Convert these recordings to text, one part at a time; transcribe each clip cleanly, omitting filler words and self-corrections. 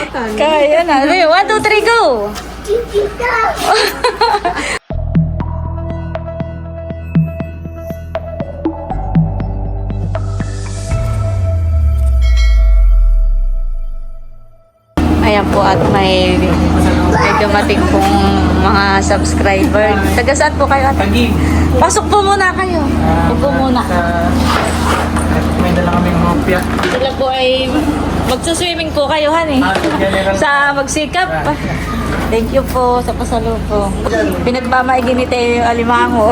Kaya na. 1, 2, 3, go! Ayan po at may dumating pong mga subscriber. Taga saan po kayo ate? Pasok po muna kayo. Upo muna. May dala kaming hopya. Sila po ay magsuswimming po kayo han eh. Sa magsikap. Thank you po sa pasalubong. Pinagmamaigi ni Teo yung alimango.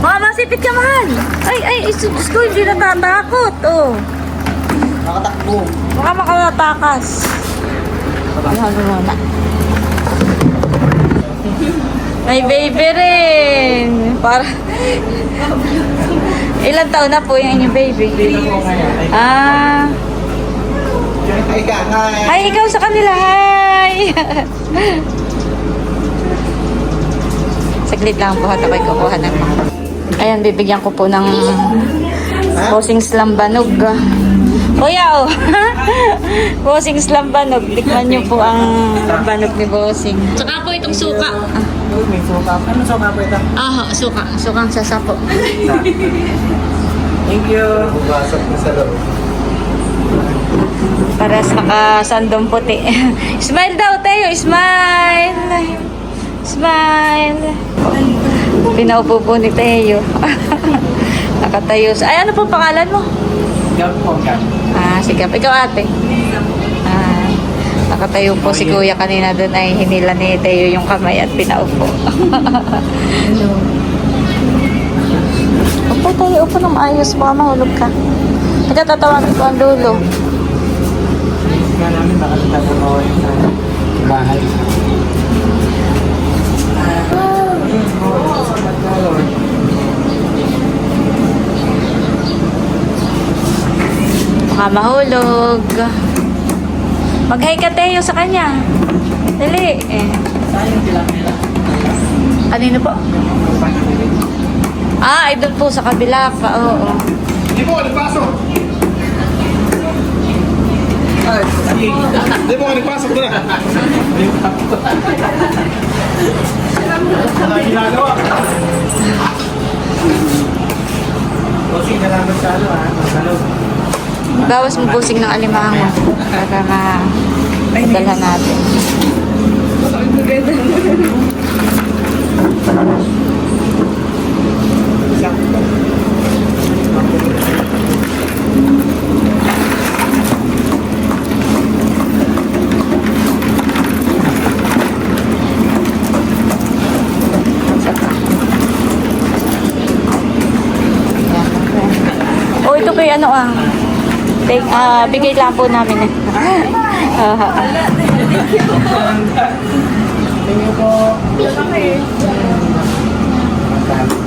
Mga masipit ka mahal. Ay, Diyos ko, hindi natatakot. Oh. Nakatakbo. Baka makalatakas. Ano muna. May baby rin. Para... Ilan taon na po yung inyong baby? Ah. Hi, ikaw sa kanila. Hi. Saglit lang po at ako'y kukuha ng mga. Ayan, bibigyan ko po ng Bossing Slambanog. Kuya, oh. Bossing Slambanog. Tikman niyo po ang lambanog ni Bossing. Tsaka po itong suka. May suka. Ano suka po ito? Suka. Sukang sasapo. Thank you. Bubasok na sa loob. Paras nakasandong puti. Smile daw, Teo. Smile. Smile. Pinaupo po ni Teo. Nakatayo. Ay, ano po pangalan mo? Gab po, Gab. Sige. Ikaw ate. Nakatayo po si Kuya kanina doon ay hinila ni Teo yung kamay at pinaupo. Upo tayo, upo ng maayos. Baka mahulog ka. Nagkatatawanan ko ang dulo. Nga namin nakalitan ko ako sa bahay. Baka mahulog. Mag-hi ka Teo sa kanya. Dali. Sayang sila nila. Kanino po? Ay doon po sa kabila pa. Oo. Hindi mo, nagpasok. Hindi mo, nagpasok doon na. Wala ginagawa. Kasi nalaman sa ano sa loob. Bawas mo busing ng alimango para madala natin. Oh, ito kay ano bigay lang po namin.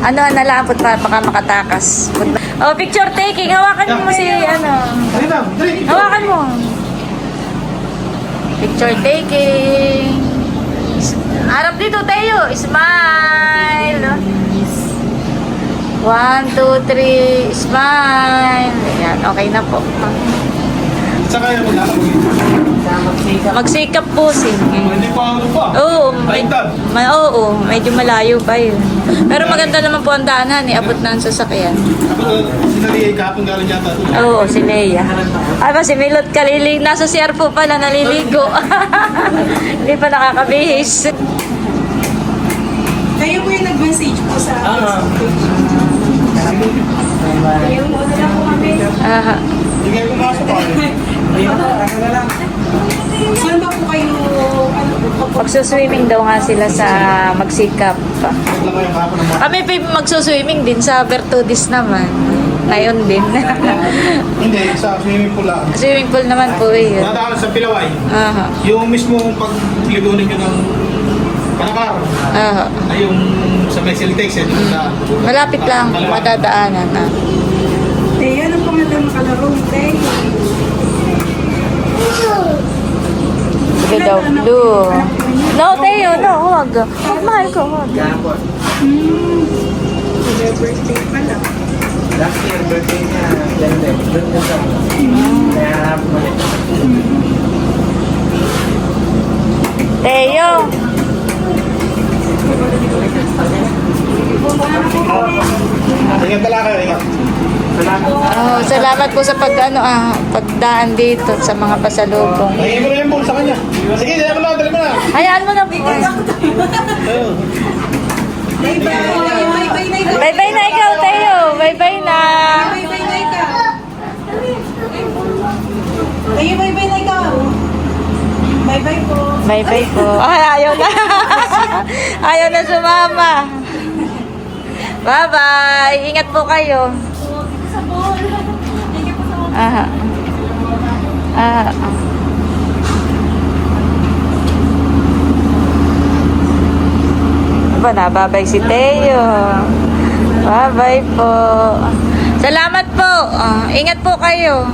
Ano nalaapot pa baka makatakas. Oh, picture taking. Hawakan mo si ano. Dali lang, dali. Hawakan mo. Picture taking. Harap dito Teo. Smile. 1, 2, 3. Smile. Ayan, okay na po. Saka yan mo Magsikap po Hindi pa ano pa. Oo, Baliktad. oo, medyo malayo pa yun. Pero maganda naman po ang daanan, abot na ang sasakyan. Ako, sinali kahapon galing yata. Oo, si Leia. Ay ba, si Milot kalilig. Nasa CR po pala, naliligo. Hindi pa nakakabihis. Kayo po yung nag-message po sa Kayo mo na lang po kami. Hindi kayo pumasok pa. Saan ba po kayo, ano po? Magsuswimming daw nga sila sa magsikap. Naglang kayo kahapon ng mga. Kami pa magsuswimming din sa Bertudis naman. Ngayon din. Hindi, sa swimming pool lang. Swimming pool naman po eh. Nadaan sa Pilaway. Aha. Yung mismo pagligunin nyo ng Panakar. Aha. Ay yung sa Mesilitex, yun sa... Malapit lang, madadaanan. Eh, ano po nga daw nakalaro? Eh, Ito daw, blue. No, Teo, no, huwag. Mahal ko, huwag. birthday pala. Last year, birthday niya. Doon sa kaya balik. Salamat po sa pagdaan dito sa mga pasalubong. Ay, mo na yung bulsa kanya. Sige, dali mo na, dali mo na. Hayaan mo na po. Bye-bye na ikaw, Teo. Bye-bye na. Bye-bye na ikaw. Tayo, bye-bye na ikaw. Bye-bye po. Bye-bye po. Ay, ayaw na. Ayaw na sumama. Bye-bye. Ingat po kayo. Ah. Ah. Ba na, bye-bye si Teo. Bye-bye po. Salamat po. Ingat po kayo.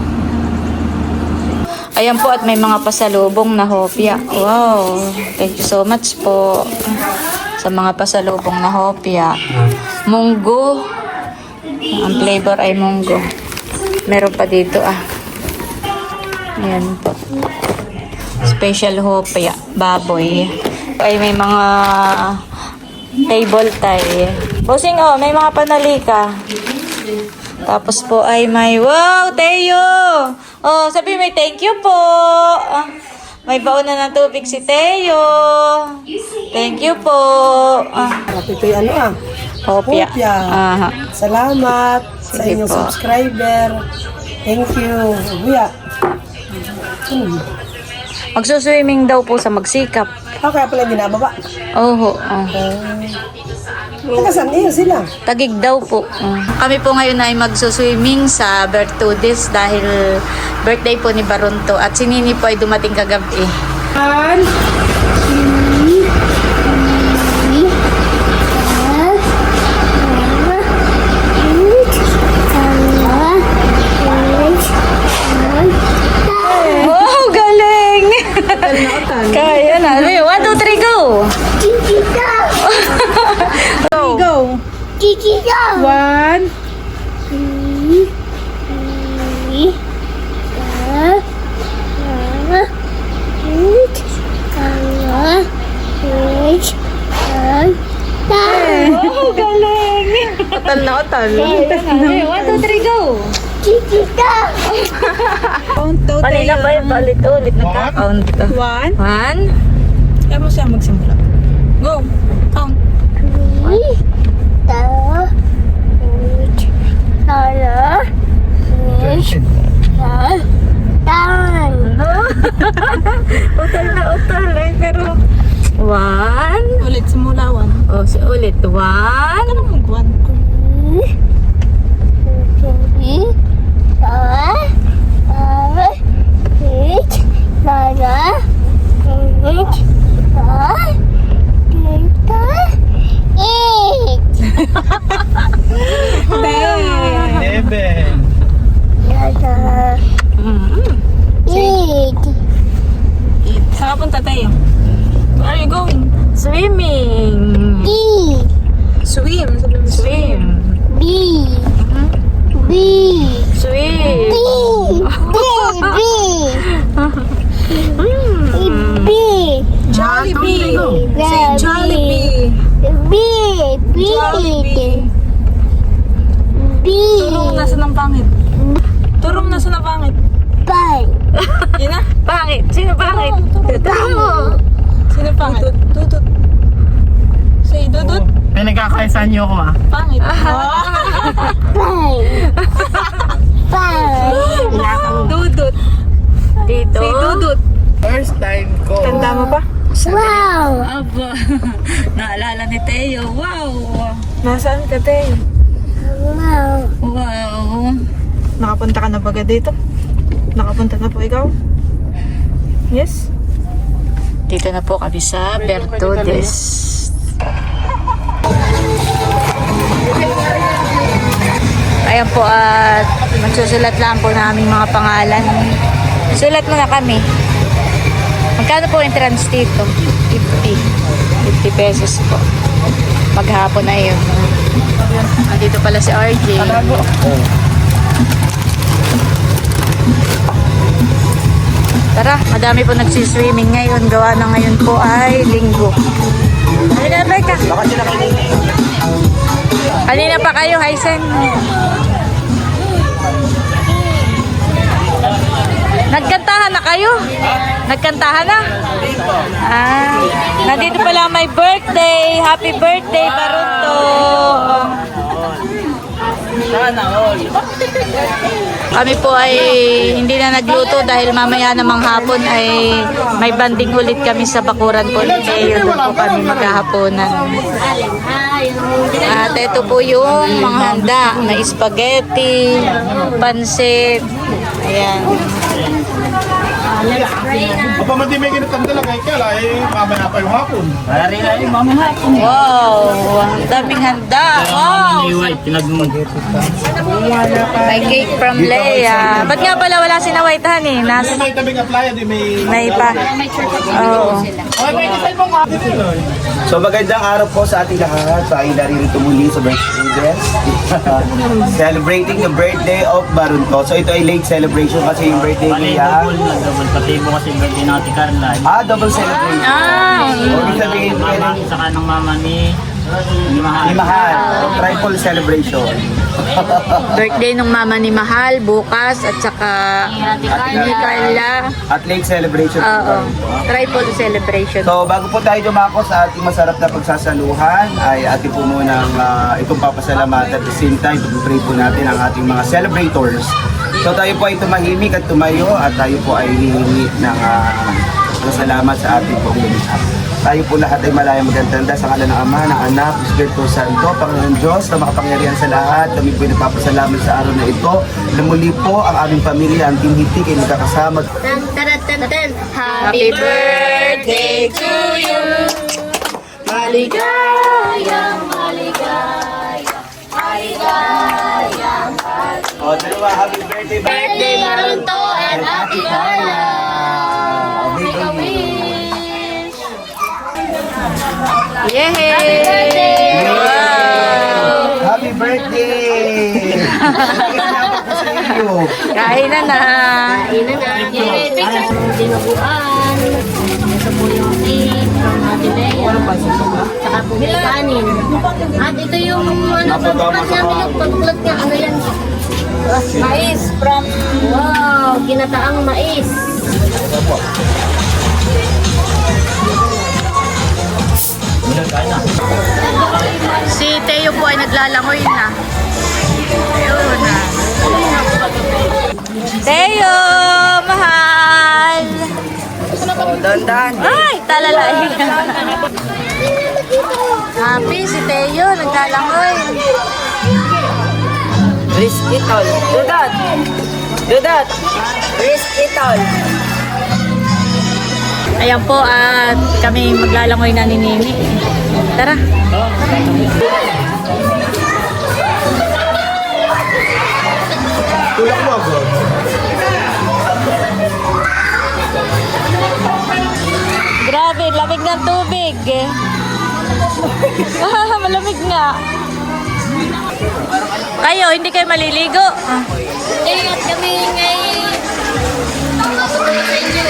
Ayan po at may mga pasalubong na hopya. Wow. Thank you so much po sa mga pasalubong na hopya. Munggo. Ang flavor ay munggo. Meron pa dito Ayan po. Special hopya. Baboy. Ay may mga table tie. Bossing may mga panalika. Tapos po ay may, wow, Teo! Sabi may thank you po. May baon na ng tubig si Teo. Thank you po. Ito'y Hopya. Hopya. Aha. Salamat sa Sige inyong po. subscriber. Thank you. Buya. Magsuswimming daw po sa Magsikap. Kaya pala hindi nababa. Oho. Saan niyo sila? Tagig daw po. Kami po ngayon ay magsuswimming sa Bertudis dahil birthday po ni Baronto at si Nini po ay dumating kagabi. Wow, galing! Kaya na. 1, 2, 3, go! Go. One. Wow, galing! Otal na otal. 1, 2, 3, go! Count daw Kanina pa yung palit-ulit nagka-count. One. 1. Kaya mo siya magsimula. Go. Count. Utal na utal pero 1. Ulit simula one. Ulit 1. Mag-one. Seven. Saan ka punta tayo? Where are you going? Swimming. Swim. Swim. Swim. Jollibee. Say Jollibee. Turong nasa ng pangit. Turong nasa ng pangit. Yun na? Pangit. Sino pangit? Sino pangit? Dudut. Say dudut. Pinagkakaisan niyo ako Pangit. Dudut. Dito. Say dudut. First time ko. Tanda mo pa? Aba. Naalala ni Teo. Wow. Nasaan ka, te? Wow. Nakapunta ka na ba dito? Nakapunta na po ikaw? Yes? Dito na po kami sa Bertudis. Ayan po at magsusulat lang po na aming mga pangalan. Sulat mo na kami. Magkano po entrance dito? 50 pesos po. Maghapon na yun. Dito pala si RJ. Tara, madami po nagsiswimming ngayon. Gawa na ngayon po ay linggo. Halika, Becca. Kanina pa kayo, Hysen. Nagkantahan na kayo? Nagkantahan na? Ah, nandito pala may birthday. Happy birthday, Barunto. Sana all. Kami po ay hindi na nagluto dahil mamaya namang hapon ay may banding ulit kami sa bakuran po ni Mayor. Doon po kami maghahaponan. At ito po yung mga handa. May spaghetti, pansit. Ayan. Apa man di may ginatang talaga kaya ay mamaya pa yung hapon. Para rin ay mamaya. Wow! Ang daming handa. Wow! May cake from Leia. Ba't nga pala wala si na White Honey? Kasi may tabing apply di may May pa. Oo. So magandang araw po sa ating lahat. So ay naririto muli sa birthday students. Celebrating the birthday of Barunto. So ito ay late celebration kasi yung birthday niya. Double pati mo kasi birthday natin Carla. Double celebration. Ibig sabihin Mama, saka ng mama ni Mahal. ni Mahal. Triple celebration. Birthday ng mama ni Mahal bukas at saka ni Carla. At late celebration. Oo. Triple celebration. So bago po tayo dumako sa ating masarap na pagsasaluhan ay ating po munang itong papasalamatan at the same time pag-pray po natin ang ating mga celebrators. So tayo po ay tumahimik at tumayo at tayo po ay hihingi ng salamat sa ating pag-ulit. Tayo po lahat ay malayang magandanda sa ngalan ng Ama, ng Anak, ng Espiritu Santo, Panginoon Diyos na makapangyarihan sa lahat. Kami po ay nagpapasalamat sa araw na ito. Na muli po ang aming pamilya, ang Team Hitik ay magkakasama. Happy birthday to you. Maligayang, maligayang, maligayang. O, dalawa, happy birthday, Birthday Barunto and Ate Carla. Make a wish. Yay! Happy birthday! Wow! Happy birthday! Salamat po sa inyo. Kain na na. Dinuguan, ito po yung cake from Ate Lea, saka po may kanin. At ito yung pagbuklad namin, yung pagbuklad niya, ano yan? Mais from... Wow, ginataang mais. Si Teo po ay naglalangoy na. Ayun na. Teo! Mahal! Dandan. Ay! Talalay! Happy si Teo, naglalangoy. Risk it all. Do that. Do that. Risk it all. Ayan po at kami maglalangoy na ni Nini. Tara! tulak mo agad. Grabe, lamig ng tubig. Malamig nga. Kayo, hindi kayo maliligo? Ingat kami ngayon. Matutulog sa inyo.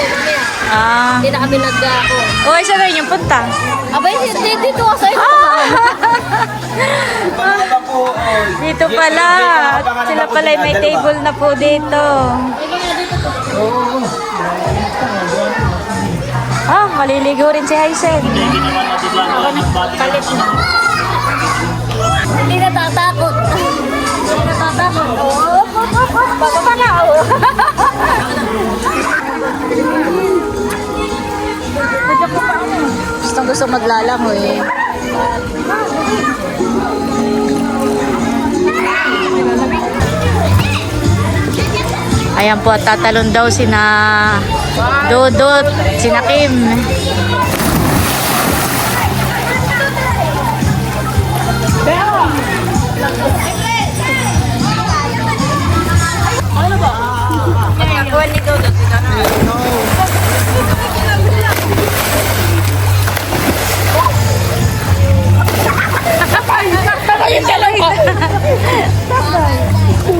Hindi na kami nag-ako. Uy, saan kayo yung punta? Abay, dito ako sa'yo. Dito pala. Sila pala ay may table na po dito. Maliligo rin si Haisen. Hindi natatakot. Hindi natatakot. Oo. Baba na ako. Gusto maglalangoy. Ayan po, tatalon daw sina Dodot, sina Kim. Kuwan ni Dodot, Tapayin ka lang ito.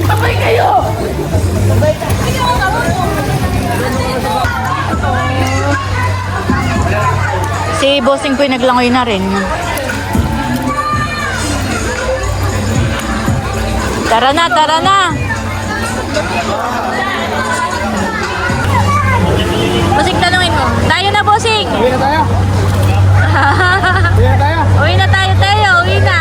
Tapay kayo. Si Bossing po naglangoy na rin. Tara na, tara na. Bossing, tanungin mo. Tayo na, bossing! Uwi na tayo. Uwi na tayo. Uwi na tayo, Teo. Uwi na.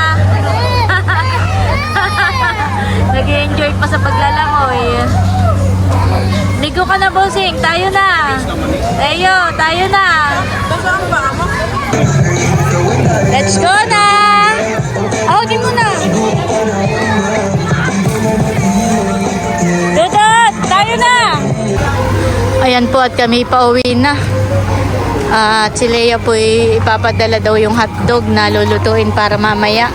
Nag-enjoy pa sa paglalangoy. Ligo ka na, bossing. Tayo na. Teo, tayo na. Let's go na. Oh, di mo na. Dudut, tayo na. Ayan po at kami pauwi na. At si Leia po ipapadala daw yung hotdog na lulutuin para mamaya.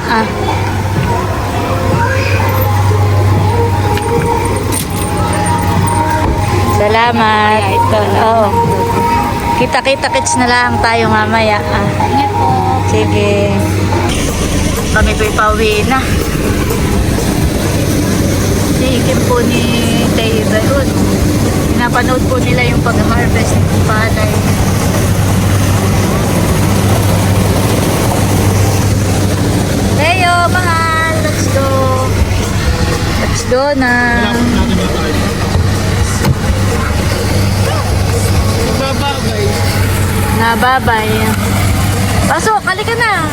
Salamat. Oo. Kita-kita-kits na lang tayo mamaya. Ingat po. Sige. Kami po ipauwi na. Sige po ni Tayo Bayon. Pinapanood po nila yung pag-harvest ng palay. Leo, mahal. Let's go. Let's go na. Nababay. Pasok, halika na.